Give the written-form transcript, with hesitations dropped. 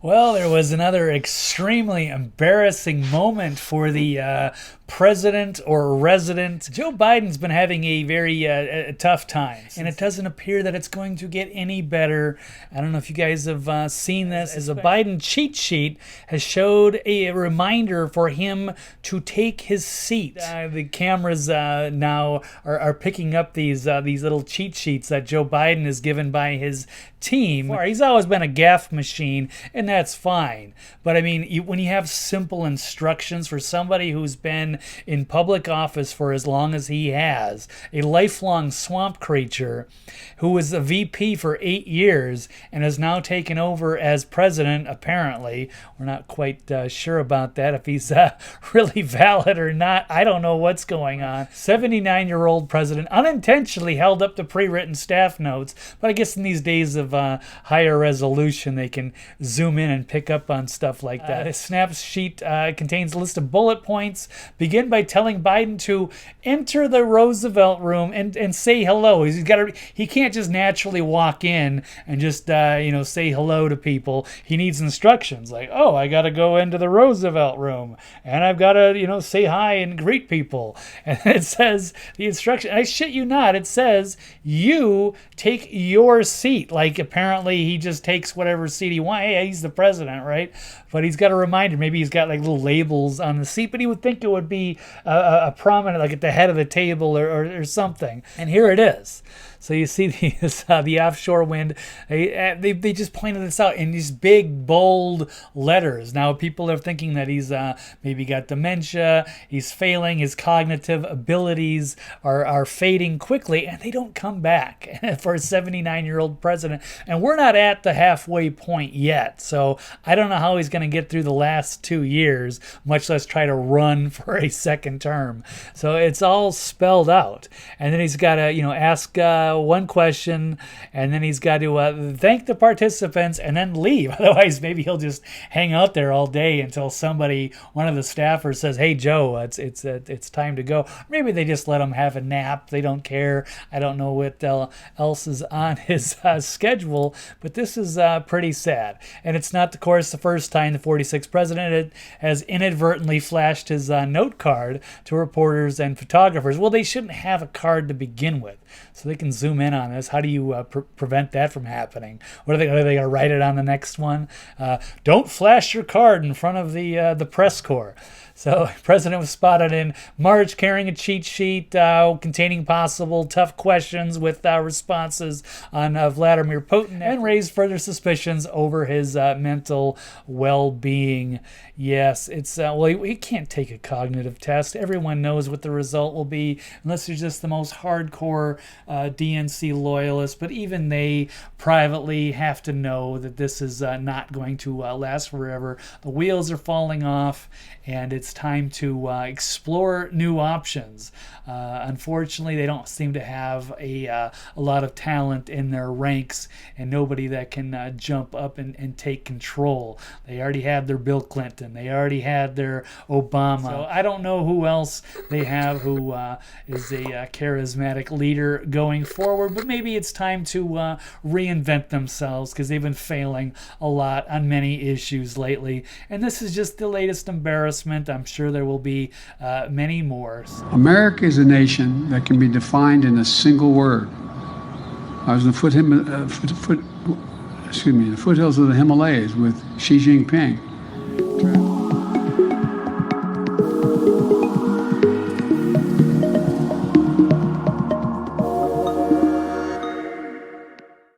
Well, there was another extremely embarrassing moment for the president or resident. Joe Biden's been having a very tough time, and it doesn't appear that it's going to get any better. I don't know if you guys have seen this, as a Biden cheat sheet has showed a reminder for him to take his seat. The cameras now are picking up these little cheat sheets that Joe Biden is given by his team. He's always been a gaffe machine, and that's fine. But I mean, when you have simple instructions for somebody who's been in public office for as long as he has, a lifelong swamp creature who was a VP for 8 years and has now taken over as president, apparently. We're not quite sure about that, if he's really valid or not. I don't know what's going on. 79-year-old president unintentionally held up the pre-written staff notes, but I guess in these days of higher resolution, they can zoom in and pick up on stuff like that. His snap sheet contains a list of bullet points. Begin by telling Biden to enter the Roosevelt room and say hello. He can't just naturally walk in and just say hello to people. He needs instructions like, oh, I got to go into the Roosevelt room and I've got to say hi and greet people. And it says the instruction. I shit you not. It says you take your seat. Like apparently he just takes whatever seat he wants. Hey, he's the president, right? But he's got a reminder. Maybe he's got like little labels on the seat, but he would think it would be a prominent, like at the head of the table or something. And here it is. So you see the offshore wind. They just pointed this out in these big, bold letters. Now people are thinking that he's maybe got dementia. He's failing. His cognitive abilities are fading quickly, and they don't come back for a 79-year-old president. And we're not at the halfway point yet. So I don't know how he's going to get through the last 2 years, much less try to run for a second term. So it's all spelled out. And then he's got to, ask one question, and then he's got to thank the participants and then leave. Otherwise, maybe he'll just hang out there all day until one of the staffers says, "Hey, Joe, it's time to go." Maybe they just let him have a nap. They don't care. I don't know what else is on his schedule, but this is pretty sad. And it's not, of course, the first time the 46th president has inadvertently flashed his note card to reporters and photographers. Well, they shouldn't have a card to begin with, so they can zoom in on this. How do you prevent that from happening? Are they going to write it on the next one? Don't flash your card in front of the press corps. So the president was spotted in March carrying a cheat sheet containing possible tough questions with responses on Vladimir Putin, and raised further suspicions over his mental well-being. Yes, it's he can't take a cognitive test. Everyone knows what the result will be, unless you're just the most hardcore DNC loyalist. But even they privately have to know that this is not going to last forever. The wheels are falling off, and it's time to explore new options. Unfortunately, they don't seem to have a lot of talent in their ranks, and nobody that can jump up and take control. They already had their Bill Clinton. They already had their Obama. So I don't know who else they have who is a charismatic leader going forward, but maybe it's time to reinvent themselves, because they've been failing a lot on many issues lately. And this is just the latest embarrassment. I'm sure there will be many more. America is a nation that can be defined in a single word. I was in the foothills of the Himalayas with Xi Jinping.